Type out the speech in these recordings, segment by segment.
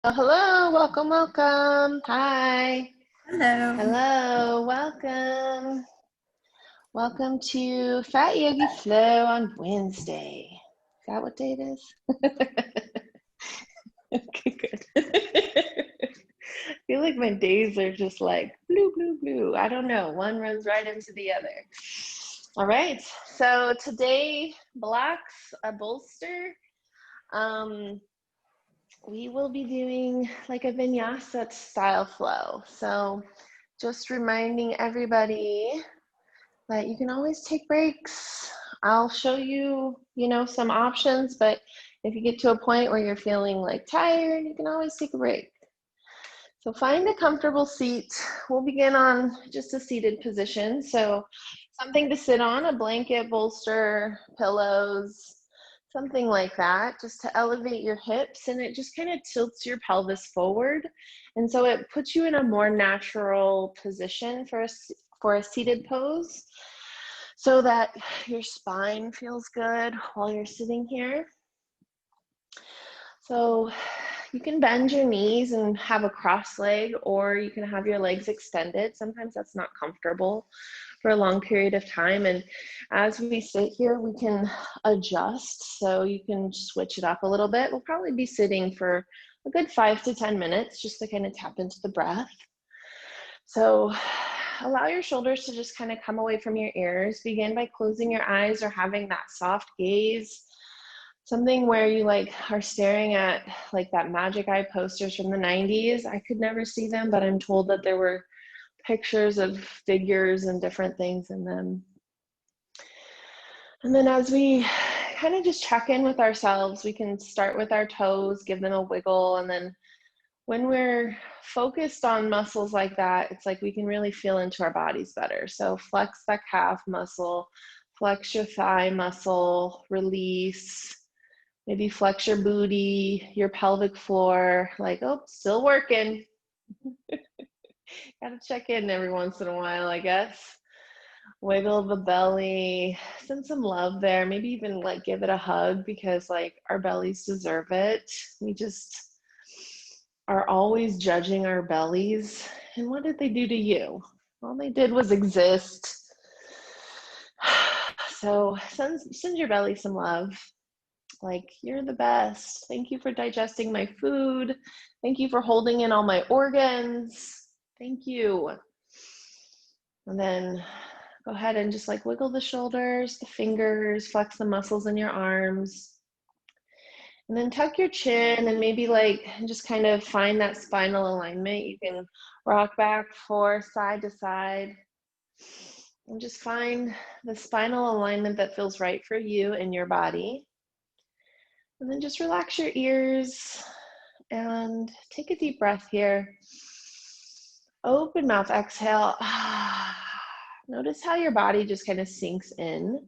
Oh, hello, welcome, welcome. Hi. Hello. Hello, welcome. Welcome to Fat Yogi Flow on Wednesday. Is that what day it is? Okay, good. I feel like my days are just like blue, blue, blue. I don't know. One runs right into the other. All right. So today, blocks a bolster. We will be doing like a vinyasa style flow. So just reminding everybody that you can always take breaks. I'll show you, some options, but if you get to a point where you're feeling like tired, you can always take a break. So find a comfortable seat. We'll begin on just a seated position. So something to sit on, a blanket, bolster, pillows, something like that, just to elevate your hips, and it just kind of tilts your pelvis forward. And so it puts you in a more natural position for a seated pose so that your spine feels good while you're sitting here. So you can bend your knees and have a cross leg, or you can have your legs extended. Sometimes that's not comfortable for a long period of time. And as we sit here, we can adjust. So you can switch it up a little bit. We'll probably be sitting for a good 5 to 10 minutes just to kind of tap into the breath. So allow your shoulders to just kind of come away from your ears. Begin by closing your eyes or having that soft gaze. Something where you like are staring at like that Magic Eye posters from the 90s. I could never see them, but I'm told that there were pictures of figures and different things in them. And then as we kind of just check in with ourselves, we can start with our toes, give them a wiggle. And then when we're focused on muscles like that, it's like we can really feel into our bodies better. So flex that calf muscle, flex your thigh muscle, release. Maybe flex your booty, your pelvic floor, like, oh, still working. Gotta check in every once in a while, I guess. Wiggle the belly, send some love there. Maybe even like give it a hug, because like our bellies deserve it. We just are always judging our bellies. And what did they do to you? All they did was exist. So send your belly some love. Like, you're the best. Thank you for digesting my food. Thank you for holding in all my organs. Thank you. And then go ahead and just like wiggle the shoulders, the fingers, flex the muscles in your arms. And then tuck your chin and maybe like just kind of find that spinal alignment. You can rock back, forth, side to side. And just find the spinal alignment that feels right for you and your body. And then just relax your ears and take a deep breath here. Open mouth, exhale. Notice how your body just kind of sinks in.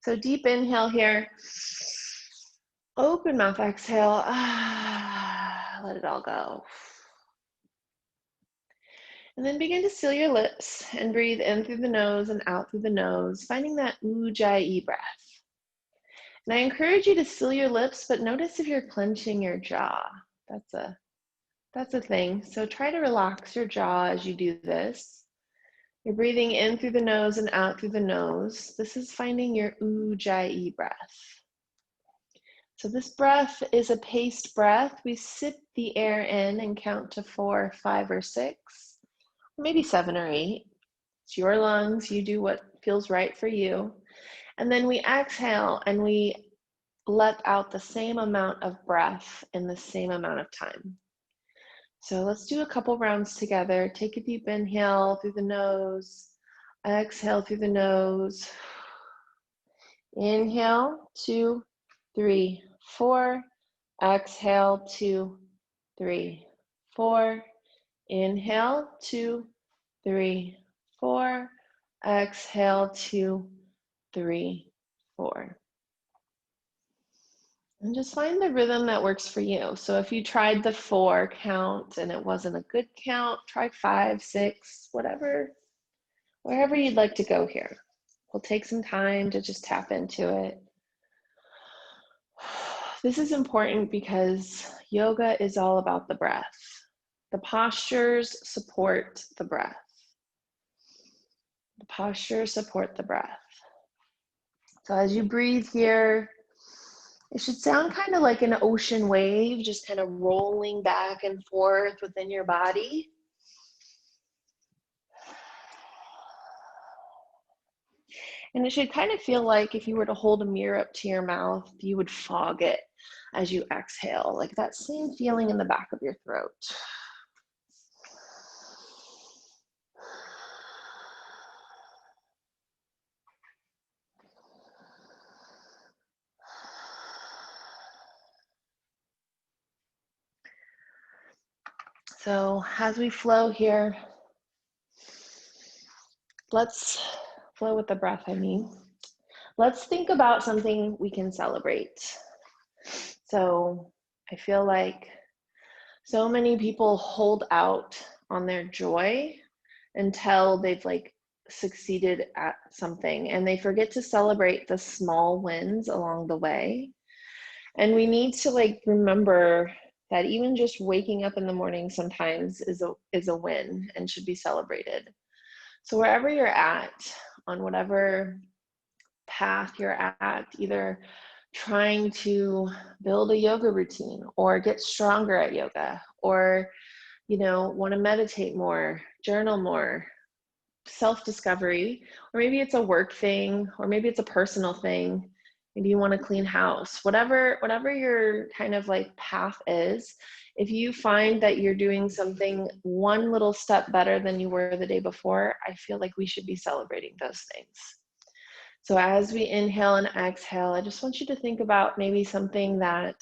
So deep inhale here. Open mouth, exhale. Let it all go. And then begin to seal your lips and breathe in through the nose and out through the nose, finding that Ujjayi breath. And I encourage you to seal your lips, but notice if you're clenching your jaw. That's a thing. So try to relax your jaw as you do this. You're breathing in through the nose and out through the nose. This is finding your Ujjayi breath. So this breath is a paced breath. We sip the air in and count to 4, 5, or 6, maybe 7 or 8. It's your lungs. You do what feels right for you. And then we exhale and we let out the same amount of breath in the same amount of time. So let's do a couple rounds together. Take a deep inhale through the nose. Exhale through the nose. Inhale, 2, 3, 4. Exhale, 2, 3, 4. Inhale, 2, 3, 4. Exhale, 2, 3, 4. And just find the rhythm that works for you. So if you tried the 4 count and it wasn't a good count, try 5, 6, whatever, wherever you'd like to go here. We'll take some time to just tap into it. This is important because yoga is all about the breath. The postures support the breath. The postures support the breath. So as you breathe here, it should sound kind of like an ocean wave, just kind of rolling back and forth within your body. And it should kind of feel like if you were to hold a mirror up to your mouth, you would fog it as you exhale, like that same feeling in the back of your throat. So as we flow here, let's flow with the breath, Let's think about something we can celebrate. So I feel like so many people hold out on their joy until they've succeeded at something, and they forget to celebrate the small wins along the way. And we need to remember that even just waking up in the morning sometimes is a win and should be celebrated. So wherever you're at, on whatever path you're at, either trying to build a yoga routine or get stronger at yoga, or want to meditate more, journal more, self-discovery, or maybe it's a work thing, or maybe it's a personal thing. Maybe you want to clean house, whatever your kind of path is. If you find that you're doing something one little step better than you were the day before, I feel like we should be celebrating those things. So as we inhale and exhale, I just want you to think about maybe something that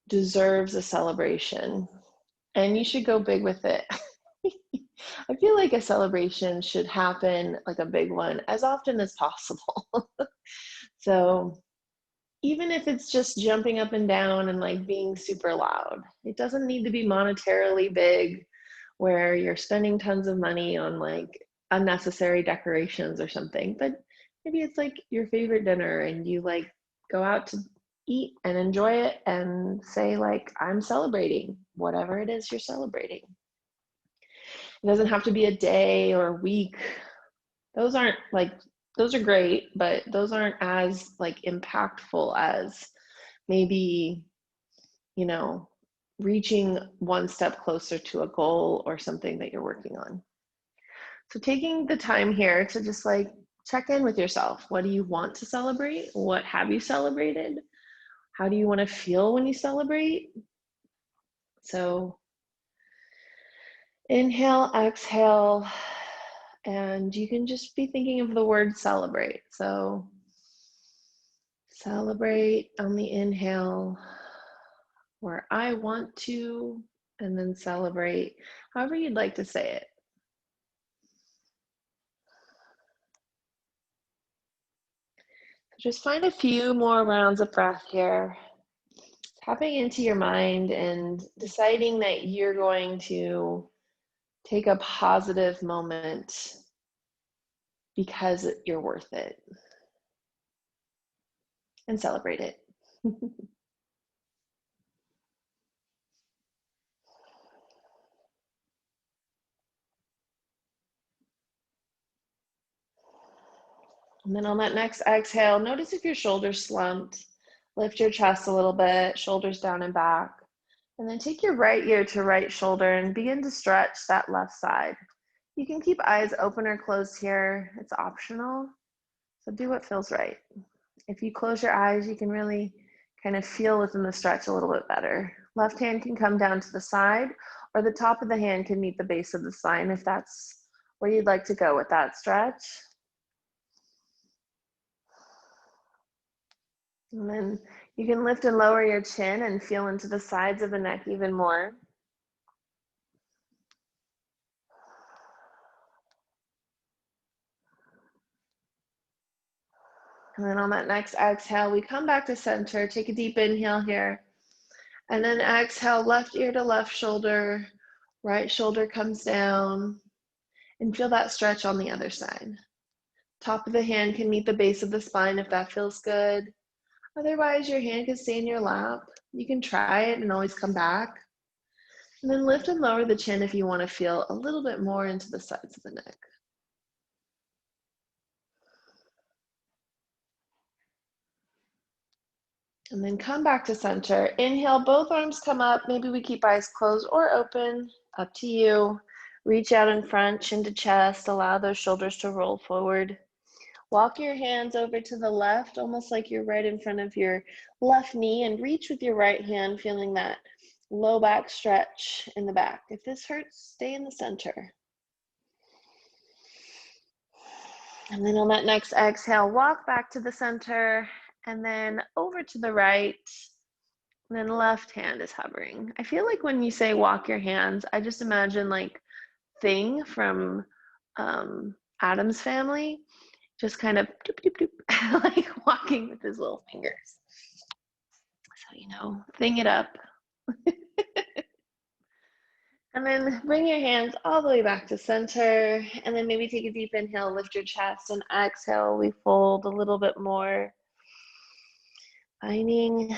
deserves a celebration, and you should go big with it. I feel like a celebration should happen, like a big one, as often as possible. So even if it's just jumping up and down and being super loud, it doesn't need to be monetarily big where you're spending tons of money on unnecessary decorations or something. But maybe it's your favorite dinner and you go out to eat and enjoy it and say I'm celebrating whatever it is you're celebrating. It doesn't have to be a day or a week. Those are great, but those aren't as impactful as maybe, reaching one step closer to a goal or something that you're working on. So taking the time here to just check in with yourself. What do you want to celebrate? What have you celebrated? How do you want to feel when you celebrate? So inhale, exhale, and you can just be thinking of the word celebrate. So celebrate on the inhale, where I want to, and then celebrate however you'd like to say it. Just find a few more rounds of breath here, tapping into your mind and deciding that you're going to take a positive moment because you're worth it, and celebrate it. And then on that next exhale, notice if your shoulders slumped. Lift your chest a little bit, shoulders down and back. And then take your right ear to right shoulder and begin to stretch that left side. You can keep eyes open or closed here. It's optional. So do what feels right. If you close your eyes, you can really kind of feel within the stretch a little bit better. Left hand can come down to the side, or the top of the hand can meet the base of the spine if that's where you'd like to go with that stretch. And then you can lift and lower your chin and feel into the sides of the neck even more. And then on that next exhale, we come back to center. Take a deep inhale here. And then exhale, left ear to left shoulder, right shoulder comes down. And feel that stretch on the other side. Top of the hand can meet the base of the spine if that feels good. Otherwise, your hand can stay in your lap. You can try it and always come back. And then lift and lower the chin if you want to feel a little bit more into the sides of the neck. And then come back to center. Inhale, both arms come up. Maybe we keep eyes closed or open, up to you. Reach out in front, chin to chest. Allow those shoulders to roll forward. Walk your hands over to the left, almost like you're right in front of your left knee, and reach with your right hand, feeling that low back stretch in the back. If this hurts, stay in the center. And then on that next exhale, walk back to the center and then over to the right. And then left hand is hovering. I feel like when you say walk your hands, I just imagine like Thing from Adam's Family, just kind of doop, doop, doop, like walking with his little fingers. So, you know, thing it up. And then bring your hands all the way back to center. And then maybe take a deep inhale, lift your chest, and exhale, we fold a little bit more. Finding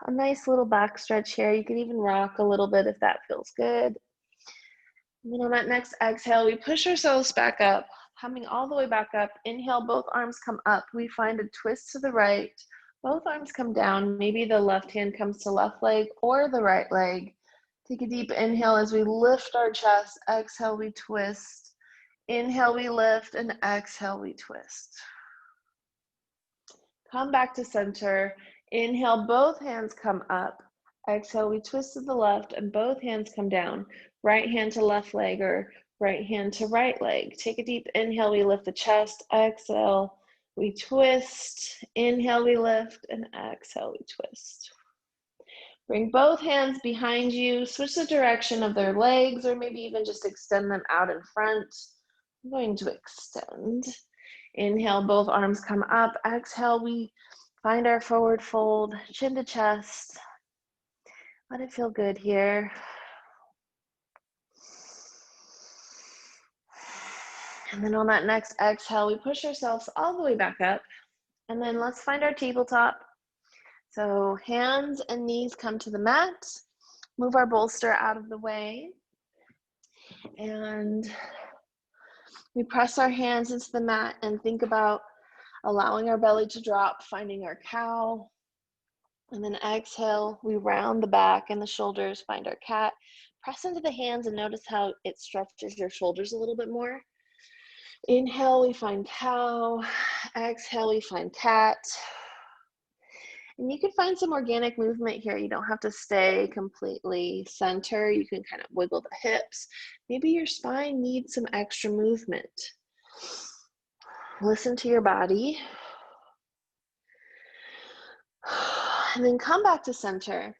a nice little back stretch here. You can even rock a little bit if that feels good. And then on that next exhale, we push ourselves back up, coming all the way back up. Inhale, both arms come up. We find a twist to the right. Both arms come down. Maybe the left hand comes to left leg or the right leg. Take a deep inhale as we lift our chest. Exhale, we twist. Inhale, we lift, and exhale, we twist. Come back to center. Inhale, both hands come up. Exhale, we twist to the left, and both hands come down. Right hand to left leg or right hand to right leg. Take a deep inhale, we lift the chest. Exhale, we twist. Inhale, we lift, and exhale, we twist. Bring both hands behind you. Switch the direction of their legs, or maybe even just extend them out in front. I'm going to extend. Inhale, both arms come up. Exhale, we find our forward fold, chin to chest. Let it feel good here. And then on that next exhale, we push ourselves all the way back up. And then let's find our tabletop. So hands and knees come to the mat. Move our bolster out of the way. And we press our hands into the mat and think about allowing our belly to drop, finding our cow. And then exhale, we round the back and the shoulders, find our cat. Press into the hands and notice how it stretches your shoulders a little bit more. Inhale, we find cow. Exhale, we find cat. And you can find some organic movement here. You don't have to stay completely center. You can kind of wiggle the hips. Maybe your spine needs some extra movement. Listen to your body. And then come back to center.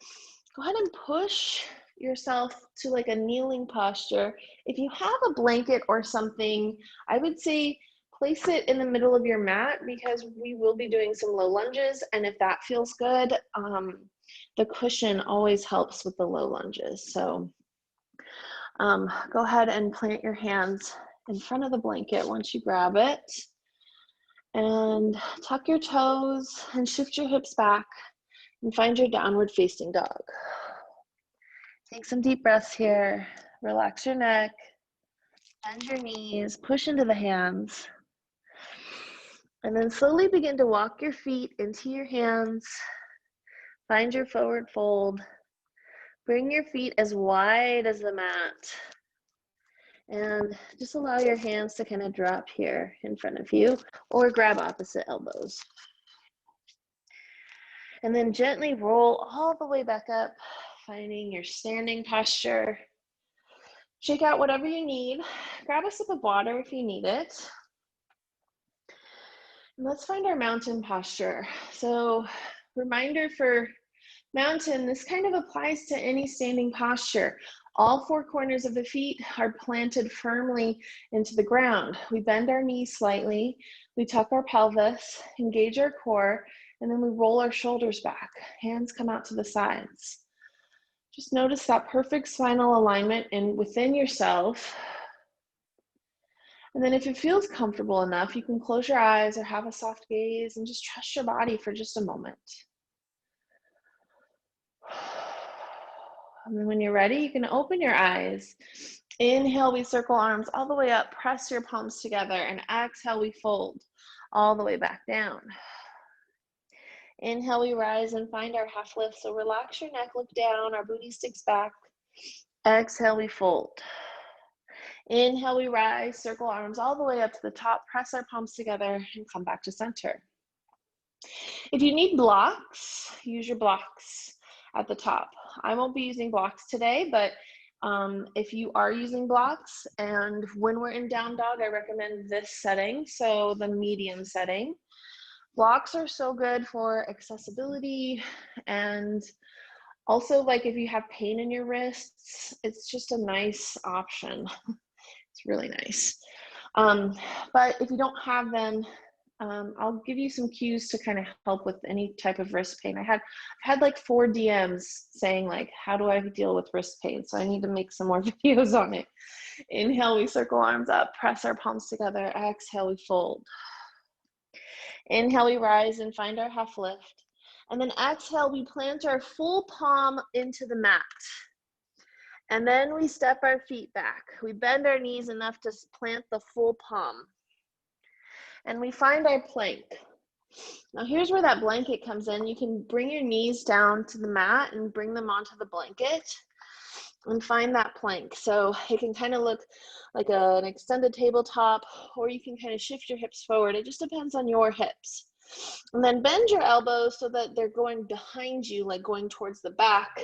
Go ahead and push yourself to like a kneeling posture. If you have a blanket or something, I would say place it in the middle of your mat because we will be doing some low lunges. And if that feels good, the cushion always helps with the low lunges. So go ahead and plant your hands in front of the blanket once you grab it. And tuck your toes and shift your hips back and find your downward facing dog. Take some deep breaths here. Relax your neck, bend your knees, push into the hands. And then slowly begin to walk your feet into your hands. Find your forward fold. Bring your feet as wide as the mat. And just allow your hands to kind of drop here in front of you or grab opposite elbows. And then gently roll all the way back up, finding your standing posture. Shake out whatever you need. Grab a sip of water if you need it. And let's find our mountain posture. So reminder for mountain, this kind of applies to any standing posture. All four corners of the feet are planted firmly into the ground. We bend our knees slightly, we tuck our pelvis, engage our core, and then we roll our shoulders back. Hands come out to the sides. Just notice that perfect spinal alignment within yourself. And then if it feels comfortable enough, you can close your eyes or have a soft gaze and just trust your body for just a moment. And then when you're ready, you can open your eyes. Inhale, we circle arms all the way up, press your palms together, and exhale, we fold all the way back down. Inhale, we rise and find our half lift. So relax your neck, look down, our booty sticks back. Exhale, we fold. Inhale, we rise, circle arms all the way up to the top, press our palms together, and come back to center. If you need blocks, use your blocks at the top. I won't be using blocks today, but if you are using blocks, and when we're in down dog, I recommend this setting, so the medium setting. Blocks are so good for accessibility, and also like if you have pain in your wrists, it's just a nice option. It's really nice. But if you don't have them, I'll give you some cues to kind of help with any type of wrist pain. I've had like 4 DMs saying like, how do I deal with wrist pain? So I need to make some more videos on it. Inhale, we circle arms up, press our palms together. Exhale, we fold. Inhale, we rise and find our half lift. And then exhale, we plant our full palm into the mat. And then we step our feet back. We bend our knees enough to plant the full palm. And we find our plank. Now here's where that blanket comes in. You can bring your knees down to the mat and bring them onto the blanket and find that plank. So it can kind of look like an extended tabletop, or you can kind of shift your hips forward. It just depends on your hips. And then bend your elbows so that they're going behind you, like going towards the back.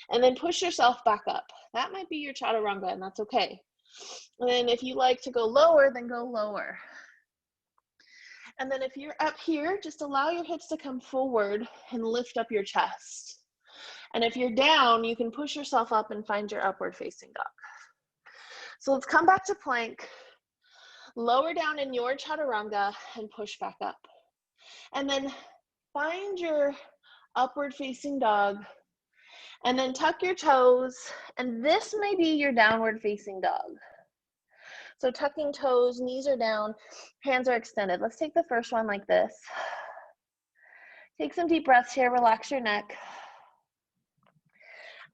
And then push yourself back up. That might be your chaturanga, and that's okay. And then if you like to go lower, then go lower. And then if you're up here, just allow your hips to come forward and lift up your chest. And if you're down, you can push yourself up and find your upward facing dog. So let's come back to plank. Lower down in your chaturanga and push back up. And then find your upward facing dog. And then tuck your toes. And this may be your downward facing dog. So tucking toes, knees are down, hands are extended. Let's take the first one like this. Take some deep breaths here, relax your neck.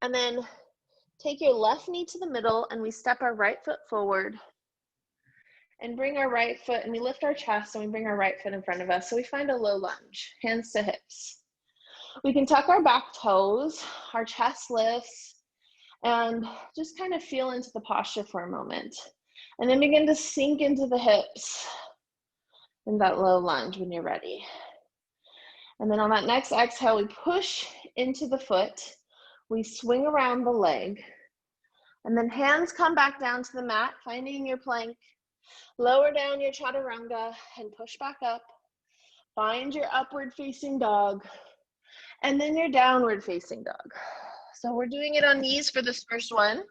And then take your left knee to the middle and we step our right foot forward and bring our right foot, and we lift our chest and we bring our right foot in front of us. So we find a low lunge, hands to hips. We can tuck our back toes, our chest lifts, and just kind of feel into the posture for a moment. And then begin to sink into the hips in that low lunge when you're ready. And then on that next exhale, we push into the foot. We swing around the leg. And then hands come back down to the mat, finding your plank. Lower down your chaturanga and push back up. Find your upward facing dog. And then your downward facing dog. So we're doing it on knees for this first one.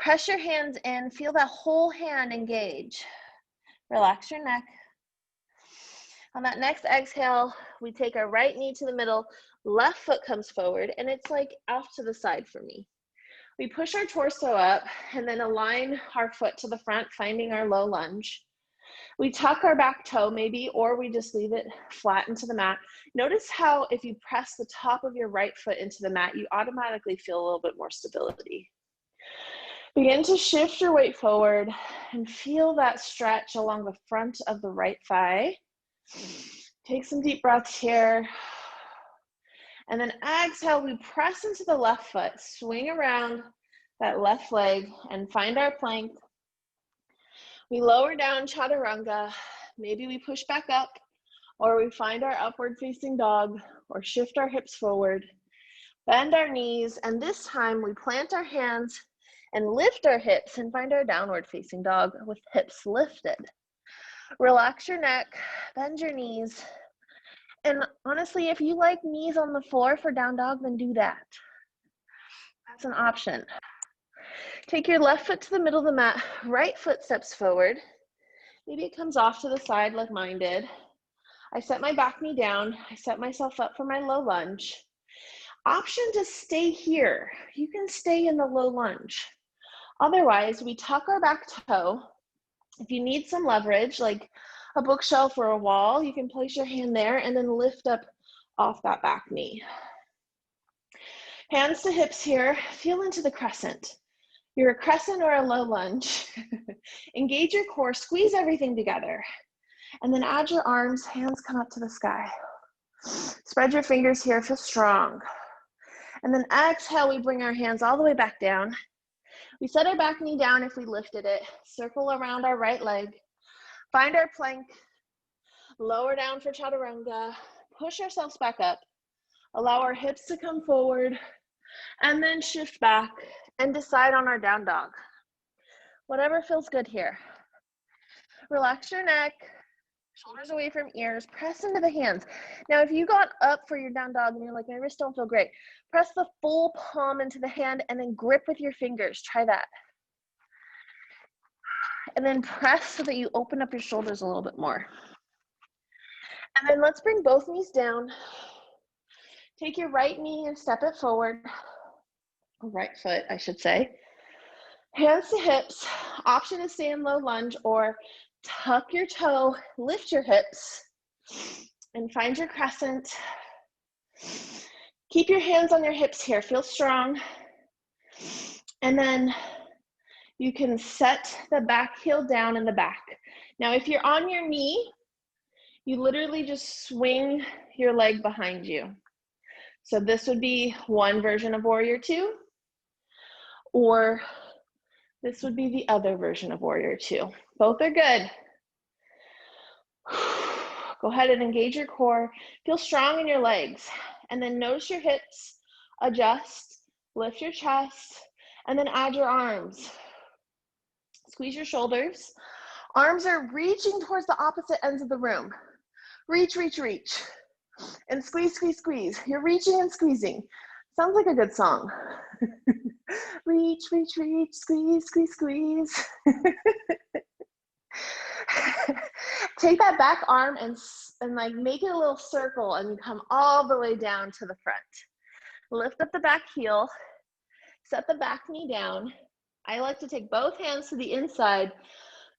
Press your hands in, feel that whole hand engage. Relax your neck. On that next exhale, we take our right knee to the middle, left foot comes forward, and it's like off to the side for me. We push our torso up and then align our foot to the front, finding our low lunge. We tuck our back toe maybe, or we just leave it flat into the mat. Notice how if you press the top of your right foot into the mat, you automatically feel a little bit more stability. Begin to shift your weight forward and feel that stretch along the front of the right thigh. Take some deep breaths here. And then exhale, we press into the left foot, swing around that left leg and find our plank. We lower down chaturanga. Maybe we push back up, or we find our upward facing dog, or shift our hips forward. Bend our knees, and this time we plant our hands and lift our hips and find our downward facing dog with hips lifted. Relax your neck, bend your knees. And honestly, if you like knees on the floor for down dog, then do that. That's an option. Take your left foot to the middle of the mat, right foot steps forward. Maybe it comes off to the side like mine did. I set my back knee down. I set myself up for my low lunge. Option to stay here. You can stay in the low lunge. Otherwise, we tuck our back toe. If you need some leverage, like a bookshelf or a wall, you can place your hand there and then lift up off that back knee. Hands to hips here. Feel into the crescent. You're a crescent or a low lunge. Engage your core, squeeze everything together. And then add your arms, hands come up to the sky. Spread your fingers here, feel strong. And then exhale, we bring our hands all the way back down. We set our back knee down if we lifted it. Circle around our right leg. Find our plank. Lower down for chaturanga. Push ourselves back up. Allow our hips to come forward. And then shift back and decide on our down dog. Whatever feels good here. Relax your neck. Shoulders away from ears, press into the hands. Now, if you got up for your down dog and you're like, my wrists don't feel great, press the full palm into the hand and then grip with your fingers. Try that. And then press so that you open up your shoulders a little bit more. And then let's bring both knees down. Take your right knee and step it forward. Right foot, I should say. Hands to hips. Option is stay in low lunge or tuck your toe, lift your hips, and find your crescent. Keep your hands on your hips here, feel strong. And then you can set the back heel down in the back. Now, if you're on your knee, you literally just swing your leg behind you. So this would be one version of Warrior Two, or this would be the other version of Warrior Two. Both are good. Go ahead and engage your core. Feel strong in your legs. And then notice your hips, adjust, lift your chest, and then add your arms. Squeeze your shoulders. Arms are reaching towards the opposite ends of the room. Reach, reach, reach. And squeeze, squeeze, squeeze. You're reaching and squeezing. Sounds like a good song. Reach, reach, reach, squeeze, squeeze, squeeze. Take that back arm and like make it a little circle and come all the way down to the front. Lift up the back heel, set the back knee down. I like to take both hands to the inside,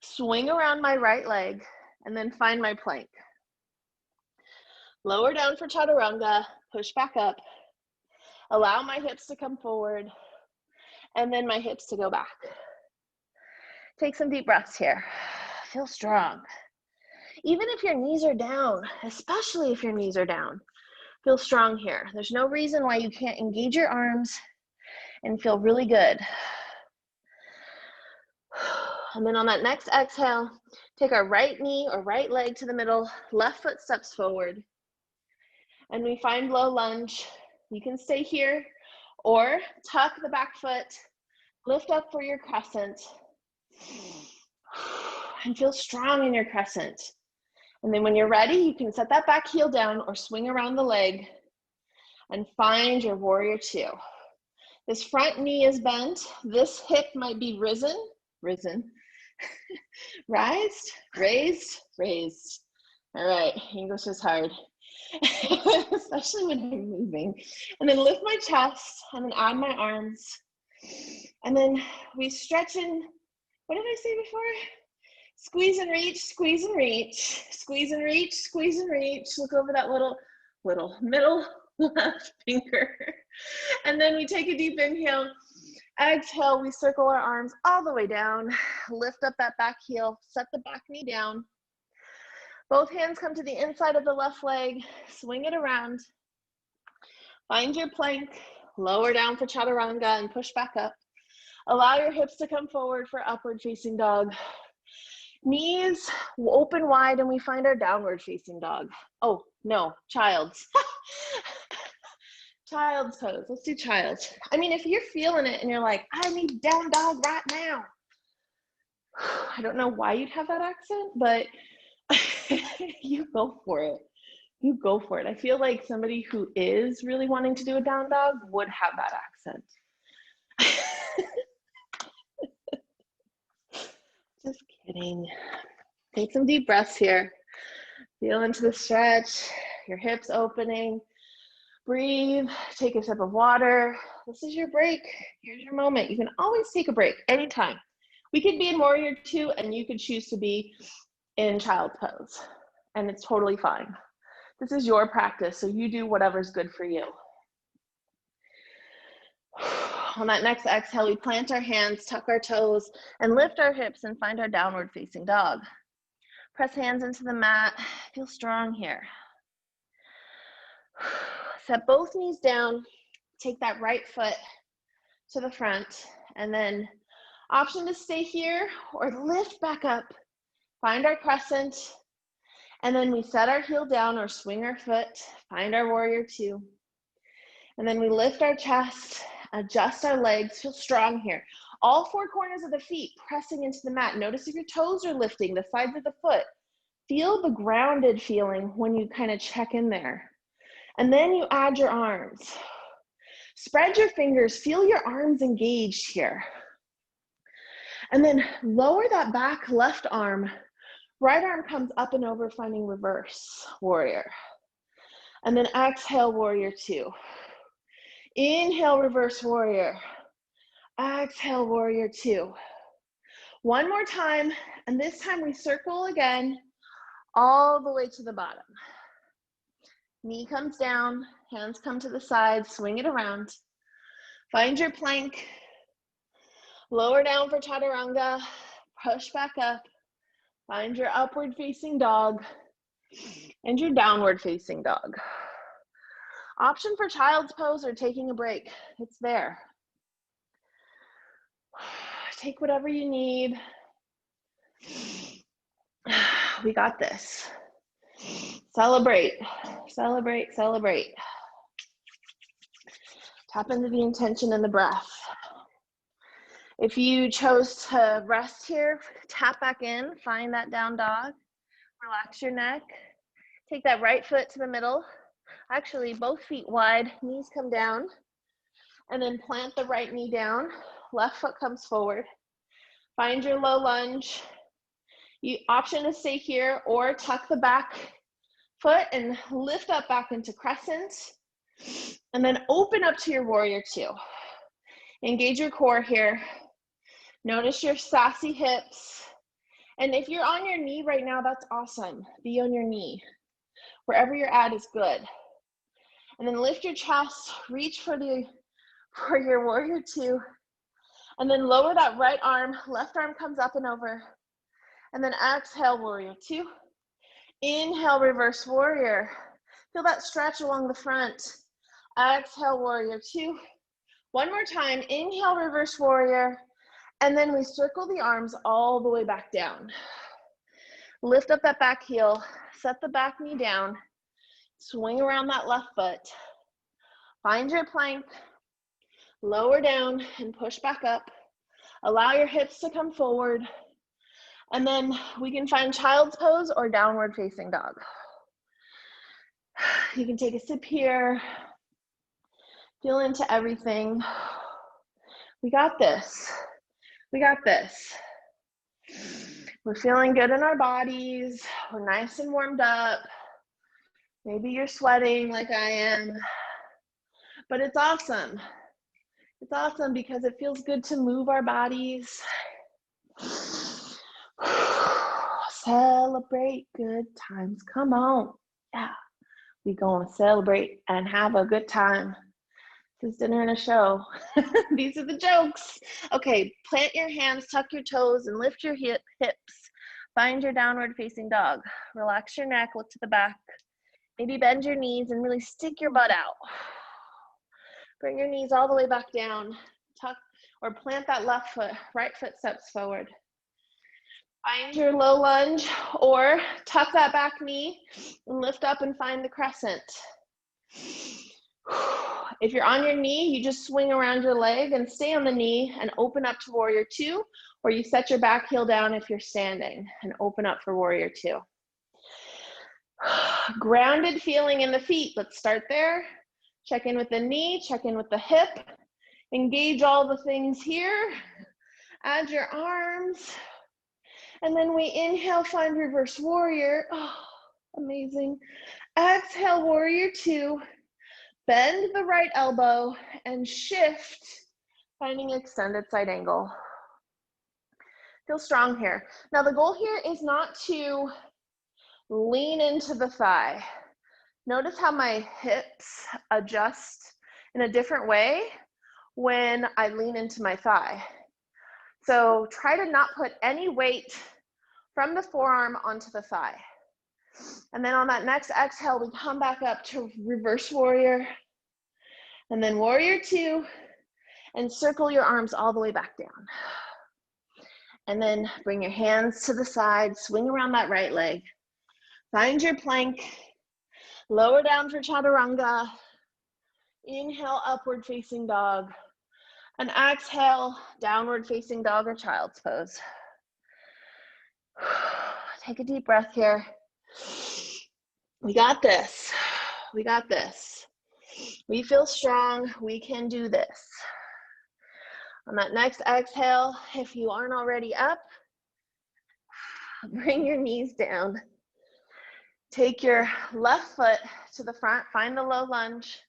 swing around my right leg, and then find my plank. Lower down for chaturanga, push back up. Allow my hips to come forward, and then my hips to go back. Take some deep breaths here. Feel strong. Even if your knees are down, especially if your knees are down, feel strong here. There's no reason why you can't engage your arms and feel really good. And then on that next exhale, take our right knee or right leg to the middle, left foot steps forward. And we find low lunge. You can stay here or tuck the back foot, lift up for your crescent, and feel strong in your crescent. And then when you're ready, you can set that back heel down or swing around the leg and find your Warrior Two. This front knee is bent. This hip might be risen, rised, raised, raised. All right, English is hard, especially when I'm moving. And then lift my chest and then add my arms. And then we stretch in, what did I say before? Squeeze and reach, squeeze and reach, squeeze and reach, squeeze and reach. Look over that little middle left finger. And then we take a deep inhale. Exhale, we circle our arms all the way down. Lift up that back heel, set the back knee down. Both hands come to the inside of the left leg. Swing it around. Find your plank. Lower down for chaturanga and push back up. Allow your hips to come forward for upward facing dog. Knees open wide and we find our downward facing dog. Oh, no, child's. Child's pose. Let's do child's. I mean, if you're feeling it and you're like, I need down dog right now. I don't know why you'd have that accent, but you go for it. You go for it. I feel like somebody who is really wanting to do a down dog would have that accent. Just kidding. Take some deep breaths here. Feel into the stretch, your hips opening. Breathe, take a sip of water. This is your break. Here's your moment. You can always take a break anytime. We could be in Warrior Two and you could choose to be in Child's Pose, and it's totally fine. This is your practice, so you do whatever's good for you. On that next exhale, we plant our hands, tuck our toes, and lift our hips and find our downward facing dog. Press hands into the mat. Feel strong here. Set both knees down. Take that right foot to the front, and then option to stay here or lift back up. Find our crescent, and then we set our heel down or swing our foot. Find our warrior two. And then we lift our chest, adjust our legs, feel strong here. All four corners of the feet pressing into the mat. Notice if your toes are lifting, the sides of the foot. Feel the grounded feeling when you kind of check in there. And then you add your arms. Spread your fingers, feel your arms engaged here. And then lower that back left arm. Right arm comes up and over, finding reverse warrior. And then exhale, warrior two. Inhale, reverse warrior. Exhale, warrior two. One more time, and this time we circle again, all the way to the bottom. Knee comes down, hands come to the side, swing it around. Find your plank. Lower down for chaturanga, push back up. Find your upward facing dog and your downward facing dog. Option for child's pose or taking a break. It's there. Take whatever you need. We got this. Celebrate, celebrate, celebrate. Tap into the intention and the breath. If you chose to rest here, tap back in, find that down dog. Relax your neck. Take that right foot to the middle. Actually, both feet wide, knees come down. And then plant the right knee down. Left foot comes forward. Find your low lunge. You option to stay here or tuck the back foot and lift up back into crescent. And then open up to your warrior two. Engage your core here. Notice your sassy hips. And if you're on your knee right now, that's awesome. Be on your knee. Wherever you're at is good. And then lift your chest, reach for your warrior two. And then lower that right arm, left arm comes up and over. And then exhale, warrior two. Inhale, reverse warrior. Feel that stretch along the front. Exhale, warrior two. One more time, inhale, reverse warrior. And then we circle the arms all the way back down. Lift up that back heel, set the back knee down, swing around that left foot. Find your plank, lower down and push back up. Allow your hips to come forward. And then we can find child's pose or downward facing dog. You can take a sip here. Feel into everything. We got this. We got this. We're feeling good in our bodies. We're nice and warmed up. Maybe you're sweating like I am. But it's awesome. It's awesome because it feels good to move our bodies. Celebrate good times. Come on. Yeah. We gonna celebrate and have a good time. This is dinner and a show. These are the jokes. Okay, plant your hands, tuck your toes, and lift your hips. Find your downward facing dog. Relax your neck, look to the back. Maybe bend your knees and really stick your butt out. Bring your knees all the way back down. Tuck or plant that left foot, right foot steps forward. Find your low lunge or tuck that back knee and lift up and find the crescent. If you're on your knee, you just swing around your leg and stay on the knee and open up to warrior two, or you set your back heel down if you're standing and open up for warrior two. Grounded feeling in the feet. Let's start there. Check in with the knee, check in with the hip. Engage all the things here. Add your arms. And then we inhale, find reverse warrior. Oh, amazing. Exhale, warrior two. Bend the right elbow and shift, finding extended side angle. Feel strong here. Now the goal here is not to lean into the thigh. Notice how my hips adjust in a different way, when I lean into my thigh. So try to not put any weight from the forearm onto the thigh. And then on that next exhale, we come back up to reverse warrior, and then warrior two, and circle your arms all the way back down. And then bring your hands to the side, swing around that right leg. Find your plank, lower down for chaturanga. Inhale, upward facing dog. And exhale, downward facing dog or child's pose. Take a deep breath here. We got this. We got this. We feel strong. We can do this. On that next exhale, if you aren't already up, bring your knees down. Take your left foot to the front. Find the low lunge.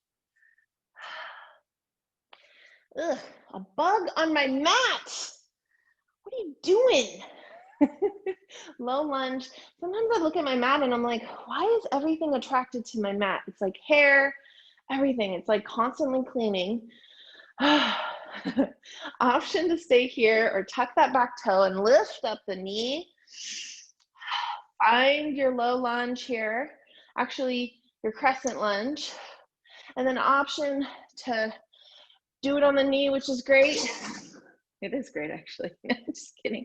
Ugh, a bug on my mat. What are you doing? Low lunge. Sometimes I look at my mat and I'm like, why is everything attracted to my mat? It's like hair, everything. It's like constantly cleaning. Option to stay here or tuck that back toe and lift up the knee. Find your low lunge here. Actually, your crescent lunge. And then option to do it on the knee, which is great. It is great, actually. Just kidding.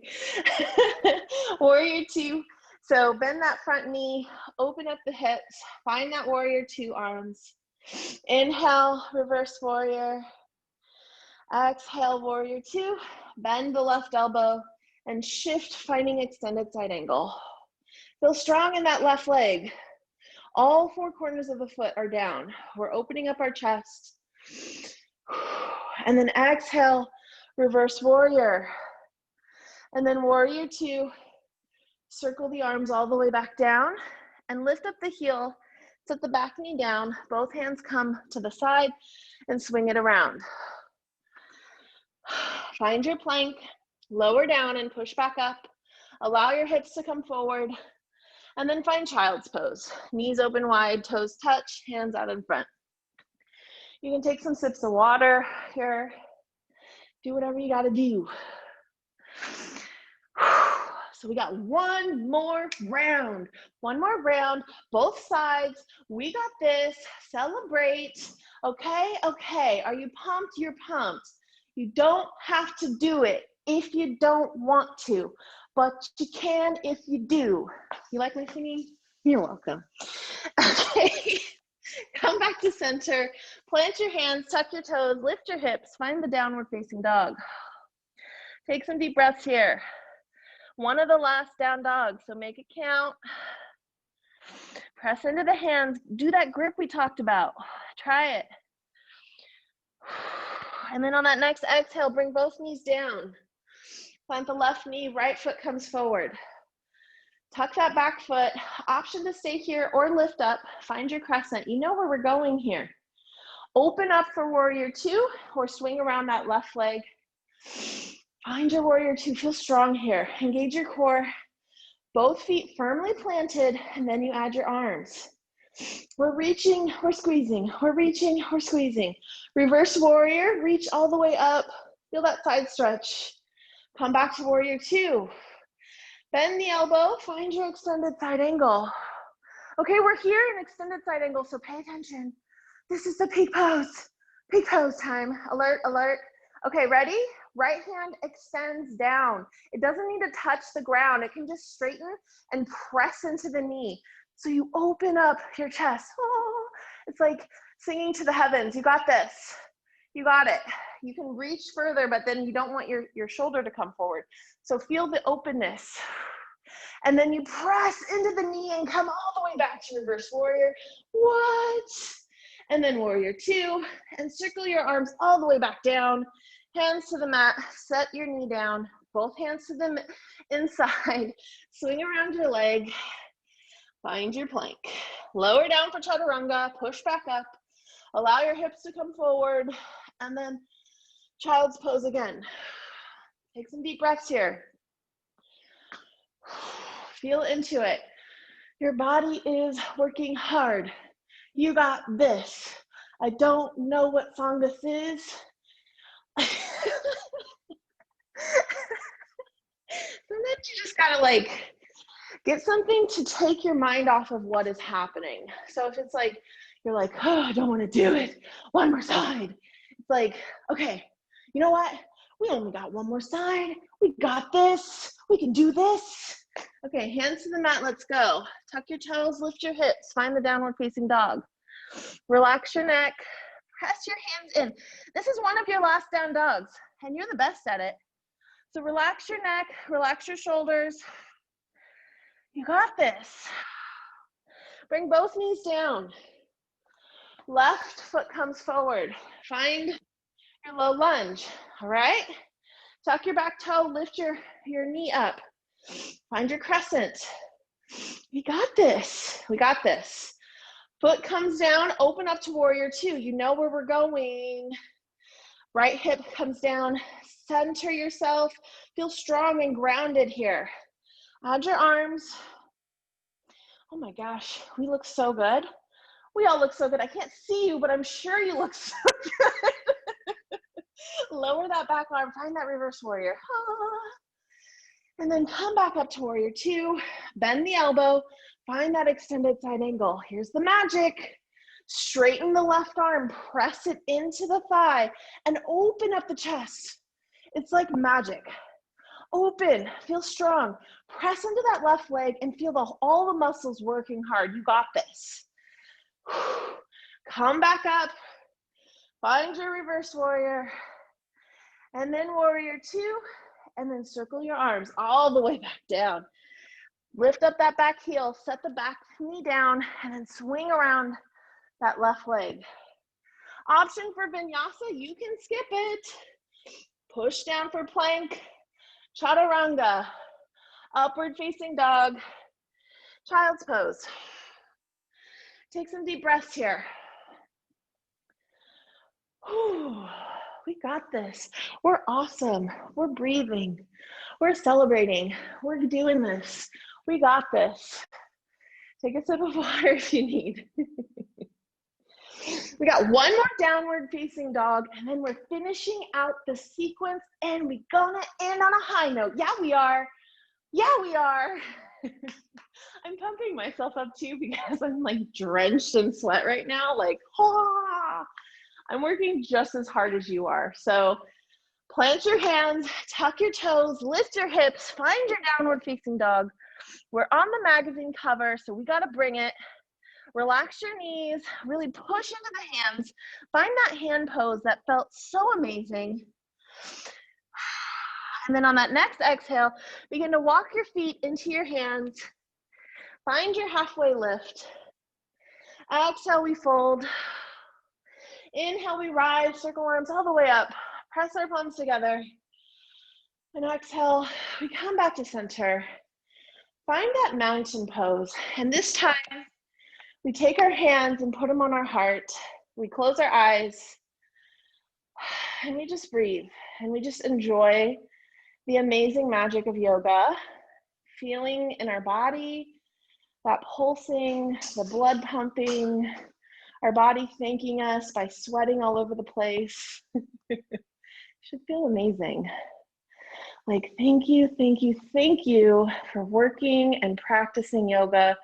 Warrior two. So bend that front knee, open up the hips, find that warrior two arms. Inhale, reverse warrior. Exhale, warrior two. Bend the left elbow and shift, finding extended side angle. Feel strong in that left leg. All four corners of the foot are down. We're opening up our chest. And then exhale, reverse warrior. And then warrior two, circle the arms all the way back down and lift up the heel, set the back knee down, both hands come to the side and swing it around. Find your plank, lower down and push back up. Allow your hips to come forward and then find child's pose. Knees open wide, toes touch, hands out in front. You can take some sips of water here. Do whatever you gotta do. So we got one more round. One more round, both sides. We got this. Celebrate. Okay, okay. Are you pumped? You're pumped. You don't have to do it if you don't want to, but you can if you do. You like my singing? You're welcome. Okay. Come back to center. Plant your hands, tuck your toes, lift your hips, find the downward facing dog. Take some deep breaths here. One of the last down dogs, so make it count. Press into the hands. Do that grip we talked about. Try it. And then on that next exhale, bring both knees down. Plant the left knee, right foot comes forward. Tuck that back foot. Option to stay here or lift up. Find your crescent. You know where we're going here. Open up for warrior two or swing around that left leg. Find your warrior two. Feel strong here. Engage your core. Both feet firmly planted, and then you add your arms. We're reaching, we're squeezing. We're reaching, we're squeezing. Reverse warrior. Reach all the way up. Feel that side stretch. Come back to warrior two. Bend the elbow, find your extended side angle. Okay, we're here in extended side angle, so pay attention. This is the peak pose time. Alert, alert. Okay, ready? Right hand extends down. It doesn't need to touch the ground. It can just straighten and press into the knee. So you open up your chest. Oh, it's like singing to the heavens. You got this. You got it. You can reach further, but then you don't want your shoulder to come forward. So feel the openness. And then you press into the knee and come all the way back to reverse warrior. What? And then warrior two, and circle your arms all the way back down. Hands to the mat, set your knee down, both hands to the inside, swing around your leg, find your plank. Lower down for chaturanga, push back up, allow your hips to come forward, and then child's pose again. Take some deep breaths here. Feel into it. Your body is working hard. You got this. I don't know what song this is, Sometimes you just gotta like get something to take your mind off of what is happening. So if it's like, you're like, oh, I don't want to do it. One more side. It's like, okay, you know what? We only got one more side. We got this. We can do this. Okay, hands to the mat. Let's go. Tuck your toes, lift your hips. Find the downward facing dog. Relax your neck. Press your hands in. This is one of your last down dogs, and you're the best at it. So relax your neck, relax your shoulders. You got this. Bring both knees down. Left foot comes forward. Find your low lunge, all right? Tuck your back toe, lift your knee up. Find your crescent. We got this. We got this. Foot comes down, open up to warrior two. You know where we're going. Right hip comes down, center yourself. Feel strong and grounded here. Add your arms. Oh my gosh, we look so good. We all look so good. I can't see you, but I'm sure you look so good. Lower that back arm, find that reverse warrior. And then come back up to warrior two, bend the elbow, find that extended side angle. Here's the magic. Straighten the left arm, press it into the thigh, and open up the chest. It's like magic. Open, feel strong. Press into that left leg and feel all the muscles working hard. You got this. Come back up, find your reverse warrior, and then warrior two, and then circle your arms all the way back down. Lift up that back heel, set the back knee down, and then swing around that left leg. Option for vinyasa, you can skip it. Push down for plank, chaturanga, upward facing dog, child's pose. Take some deep breaths here. Whew, we got this. We're awesome. We're breathing. We're celebrating. We're doing this. We got this. Take a sip of water if you need. We got one more downward facing dog, and then we're finishing out the sequence, and we're gonna end on a high note. Yeah, we are. Yeah, we are. I'm pumping myself up too because I'm like drenched in sweat right now. Like, I'm working just as hard as you are. So plant your hands, tuck your toes, lift your hips, find your downward facing dog. We're on the magazine cover, so we gotta bring it. Relax your knees, really push into the hands. Find that hand pose that felt so amazing. And then on that next exhale, begin to walk your feet into your hands. Find your halfway lift. Exhale, we fold. Inhale, we rise, circle arms all the way up. Press our palms together. And exhale, we come back to center. Find that mountain pose. And this time, we take our hands and put them on our heart. We close our eyes. And we just breathe. And we just enjoy the amazing magic of yoga. Feeling in our body, that pulsing, the blood pumping, our body thanking us by sweating all over the place. Should feel amazing. Like, thank you, thank you, thank you for working and practicing yoga.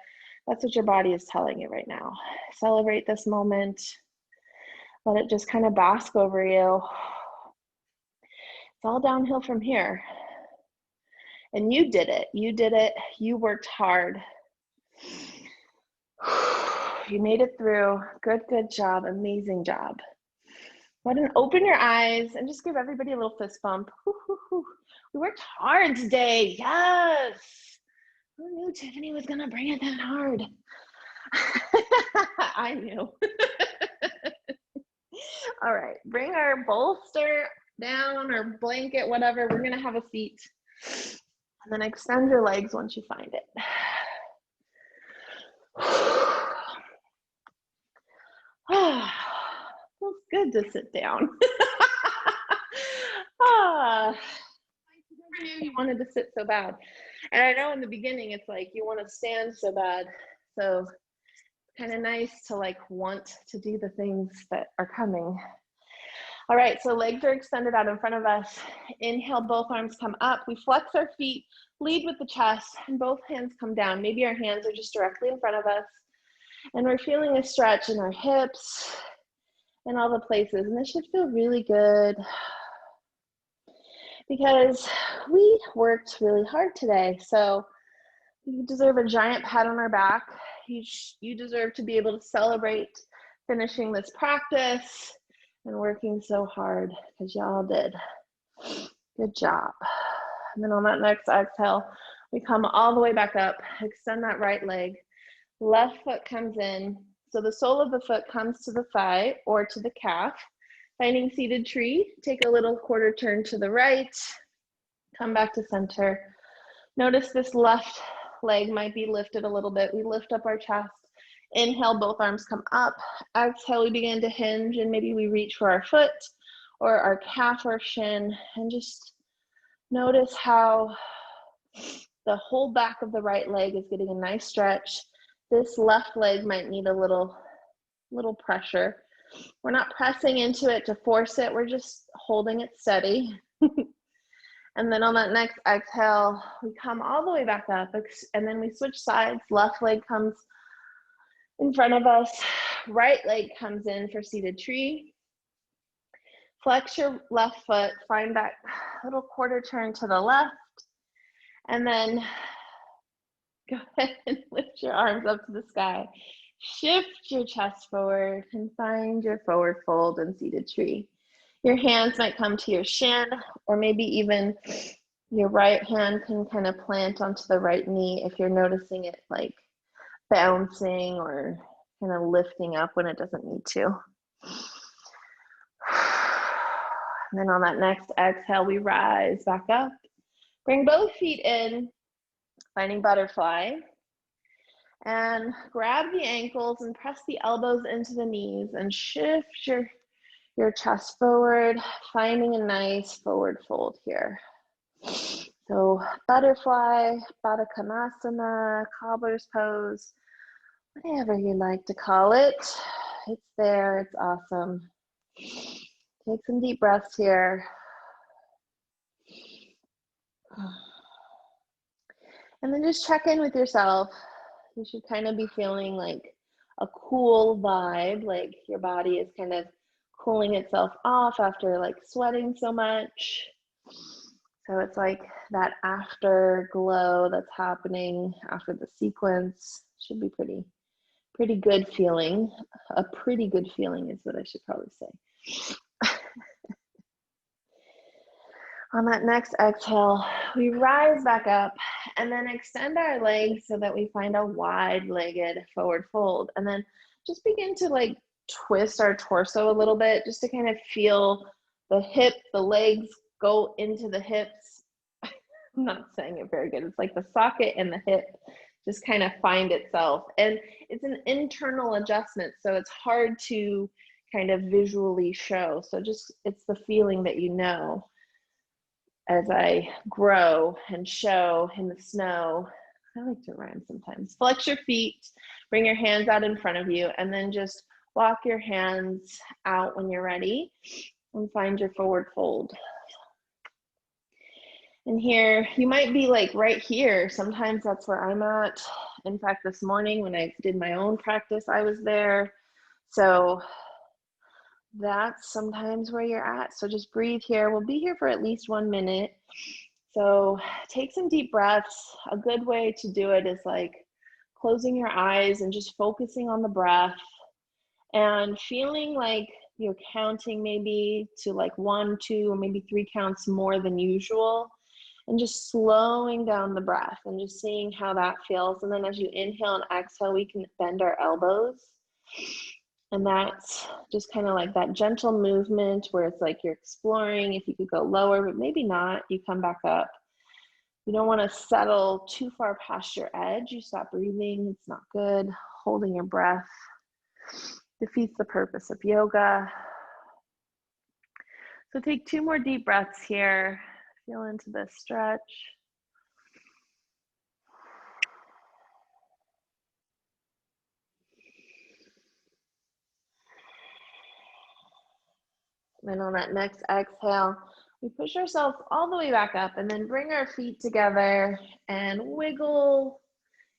That's what your body is telling you right now. Celebrate this moment. Let it just kind of bask over you. It's all downhill from here. And you did it. You did it. You worked hard. You made it through. Good, good job. Amazing job. Go ahead and open your eyes and just give everybody a little fist bump. We worked hard today. Yes. Who knew Tiffany was going to bring it that hard? I knew. All right. Bring our bolster down or blanket, whatever. We're going to have a seat. And then extend your legs once you find it. Feels good to sit down. I never knew you wanted to sit so bad. And I know in the beginning it's like you want to stand so bad. So it's kind of nice to like want to do the things that are coming. All right, so legs are extended out in front of us. Inhale, both arms come up. We flex our feet, lead with the chest, and both hands come down. Maybe our hands are just directly in front of us. And we're feeling a stretch in our hips and all the places. And this should feel really good because we worked really hard today. So you deserve a giant pat on our back. You deserve to be able to celebrate finishing this practice and working so hard because y'all did. Good job. And then on that next exhale, we come all the way back up, extend that right leg. Left foot comes in. So the sole of the foot comes to the thigh or to the calf. Finding seated tree, take a little quarter turn to the right, come back to center. Notice this left leg might be lifted a little bit. We lift up our chest. Inhale, both arms come up. Exhale, we begin to hinge and maybe we reach for our foot or our calf or shin and just notice how the whole back of the right leg is getting a nice stretch. This left leg might need a little pressure. We're not pressing into it to force it. We're just holding it steady. And then on that next exhale, we come all the way back up and then we switch sides. Left leg comes in front of us. Right leg comes in for seated tree. Flex your left foot, find that little quarter turn to the left. And then go ahead and lift your arms up to the sky. Shift your chest forward and find your forward fold and seated tree. Your hands might come to your shin, or maybe even your right hand can kind of plant onto the right knee if you're noticing it like bouncing or kind of lifting up when it doesn't need to. And then on that next exhale, we rise back up. Bring both feet in, finding butterfly. And grab the ankles and press the elbows into the knees and shift your chest forward, finding a nice forward fold here. So butterfly, Baddha Konasana, cobbler's pose, whatever you like to call it. It's there, it's awesome. Take some deep breaths here. And then just check in with yourself. You should kind of be feeling like a cool vibe, like your body is kind of cooling itself off after like sweating so much. So it's like that afterglow that's happening after the sequence. Should be pretty good feeling. A pretty good feeling is what I should probably say. On that next exhale, we rise back up and then extend our legs so that we find a wide-legged forward fold. And then just begin to like twist our torso a little bit just to kind of feel the legs go into the hips. I'm not saying it very good. It's like the socket and the hip just kind of find itself. And it's an internal adjustment, so it's hard to kind of visually show. So just, it's the feeling that you know. As I grow and show in the snow, I like to rhyme sometimes. Flex your feet, bring your hands out in front of you, and then just walk your hands out when you're ready and find your forward fold. And here, you might be like right here. Sometimes that's where I'm at. In fact, this morning when I did my own practice, I was there. So that's sometimes where you're at. So just breathe here. We'll be here for at least 1 minute. So take some deep breaths. A good way to do it is like closing your eyes and just focusing on the breath and feeling like you're counting maybe to like 1, 2, or maybe 3 counts more than usual, and just slowing down the breath and just seeing how that feels. And then as you inhale and exhale, we can bend our elbows. And that's just kind of like that gentle movement where it's like you're exploring if you could go lower, but maybe not. You come back up. You don't want to settle too far past your edge. You stop breathing. It's not good. Holding your breath defeats the purpose of yoga. So take 2 more deep breaths here. Feel into this stretch. Then on that next exhale, we push ourselves all the way back up and then bring our feet together and wiggle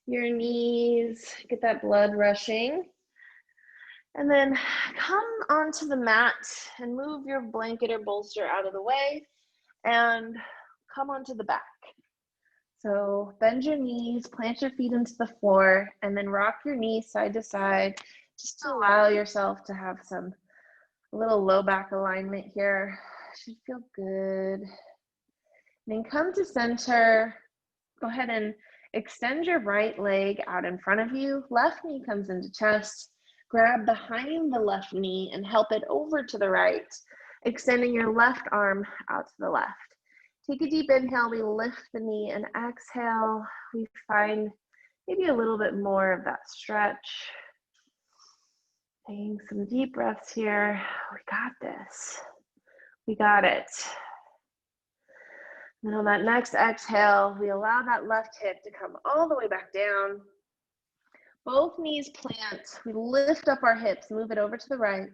your knees, get that blood rushing. And then come onto the mat and move your blanket or bolster out of the way and come onto the back. So bend your knees, plant your feet into the floor, and then rock your knees side to side, just to allow yourself to have a little low back alignment here. Should feel good. Then come to center. Go ahead and extend your right leg out in front of you. Left knee comes into chest. Grab behind the left knee and help it over to the right, extending your left arm out to the left. Take a deep inhale, we lift the knee, and exhale, we find maybe a little bit more of that stretch. Taking some deep breaths here. We got this. We got it. And on that next exhale, we allow that left hip to come all the way back down. Both knees plant. We lift up our hips, move it over to the right.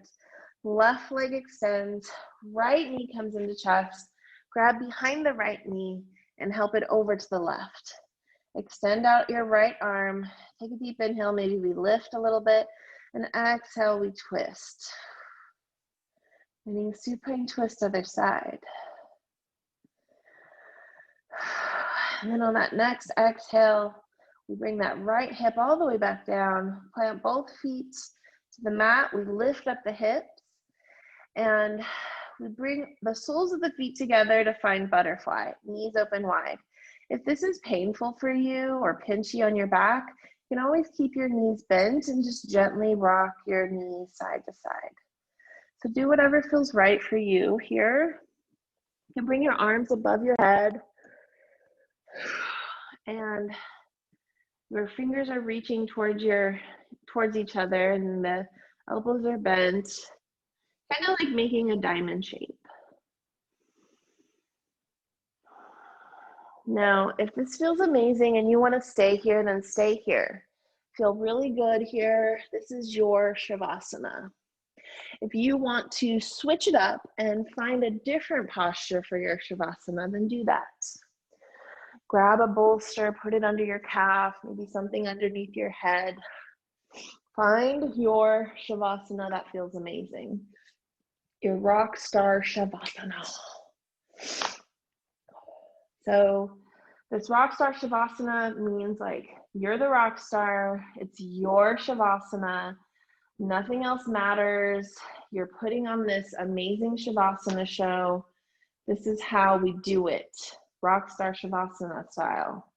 Left leg extends. Right knee comes into chest. Grab behind the right knee and help it over to the left. Extend out your right arm. Take a deep inhale. Maybe we lift a little bit. And exhale, we twist. Meaning supine twist other side. And then on that next exhale, we bring that right hip all the way back down. Plant both feet to the mat. We lift up the hips. And we bring the soles of the feet together to find butterfly, knees open wide. If this is painful for you or pinchy on your back, you can always keep your knees bent and just gently rock your knees side to side. So do whatever feels right for you here. You can bring your arms above your head and your fingers are reaching towards each other and the elbows are bent, kind of like making a diamond shape. Now, if this feels amazing and you want to stay here, then stay here. Feel really good here. This is your Shavasana. If you want to switch it up and find a different posture for your Shavasana, then do that. Grab a bolster, put it under your calf, maybe something underneath your head. Find your Shavasana that feels amazing. Your rock star Shavasana. So this rock star Shavasana means like you're the rock star. It's your Shavasana. Nothing else matters. You're putting on this amazing Shavasana show. This is how we do it. Rock star Shavasana style.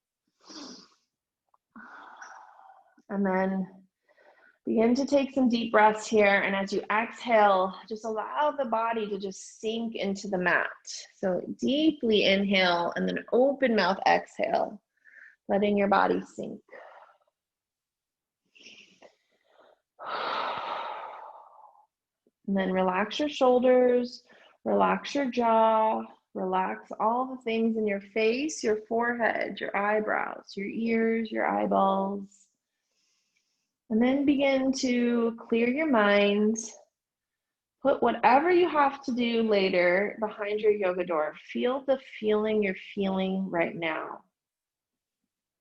And then begin to take some deep breaths here. And as you exhale, just allow the body to just sink into the mat. So deeply inhale and then open mouth exhale, letting your body sink. And then relax your shoulders, relax your jaw, relax all the things in your face, your forehead, your eyebrows, your ears, your eyeballs. And then begin to clear your mind. Put whatever you have to do later behind your yoga door. Feel the feeling you're feeling right now.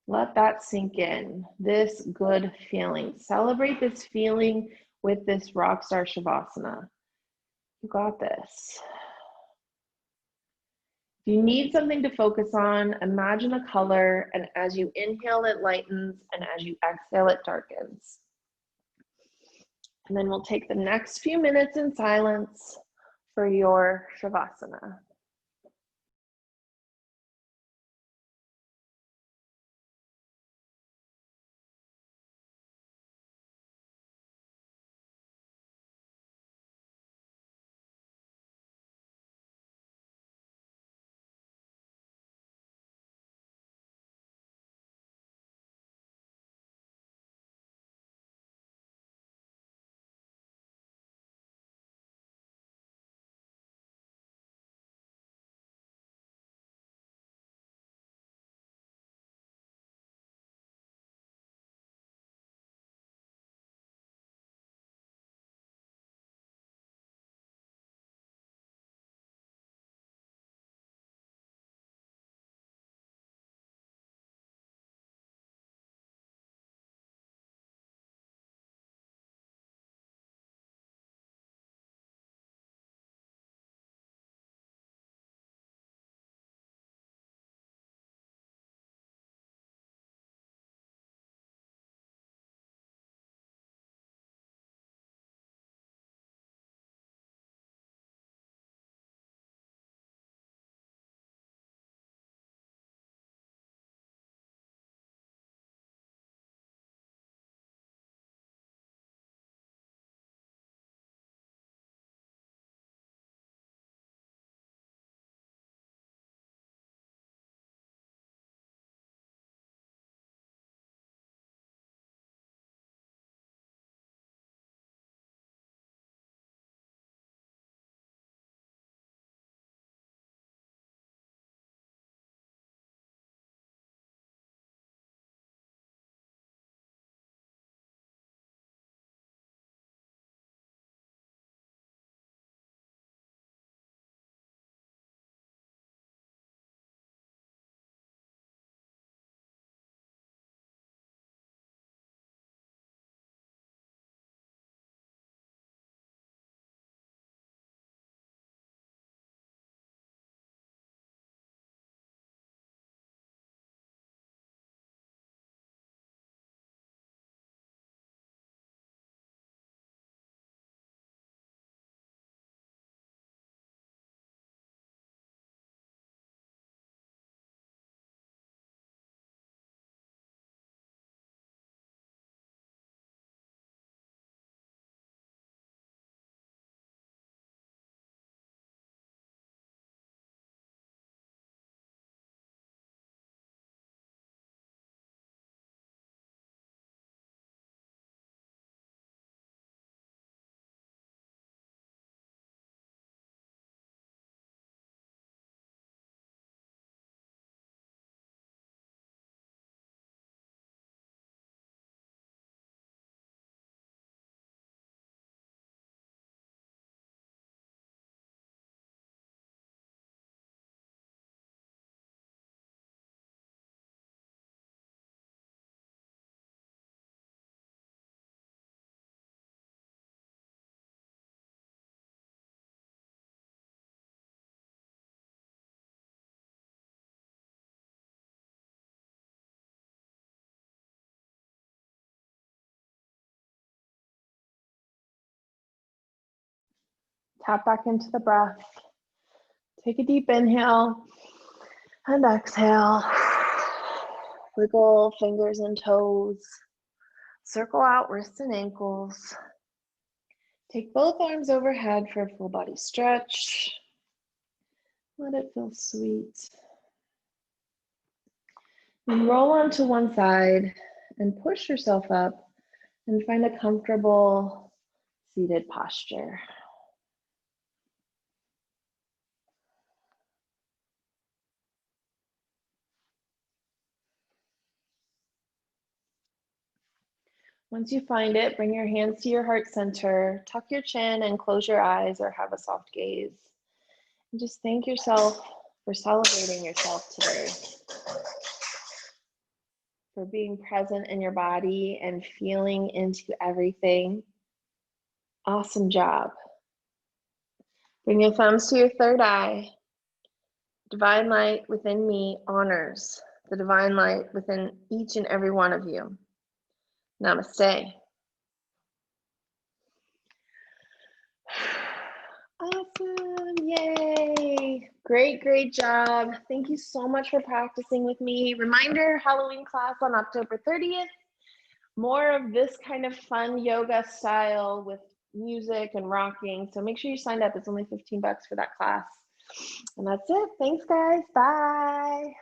Let that sink in, this good feeling. Celebrate this feeling with this Rockstar Shavasana. You got this. If you need something to focus on, imagine a color, and as you inhale, it lightens, and as you exhale, it darkens. And then we'll take the next few minutes in silence for your Shavasana. Tap back into the breath. Take a deep inhale and exhale. Wiggle fingers and toes. Circle out wrists and ankles. Take both arms overhead for a full body stretch. Let it feel sweet. And roll onto one side and push yourself up and find a comfortable seated posture. Once you find it, bring your hands to your heart center, tuck your chin and close your eyes or have a soft gaze. And just thank yourself for celebrating yourself today, for being present in your body and feeling into everything. Awesome job. Bring your thumbs to your third eye. Divine light within me honors the divine light within each and every one of you. Namaste. Awesome, yay. Great job. Thank you so much for practicing with me. Reminder, Halloween class on October 30th. More of this kind of fun yoga style with music and rocking. So make sure you sign up. It's only $15 for that class. And that's it. Thanks, guys. Bye.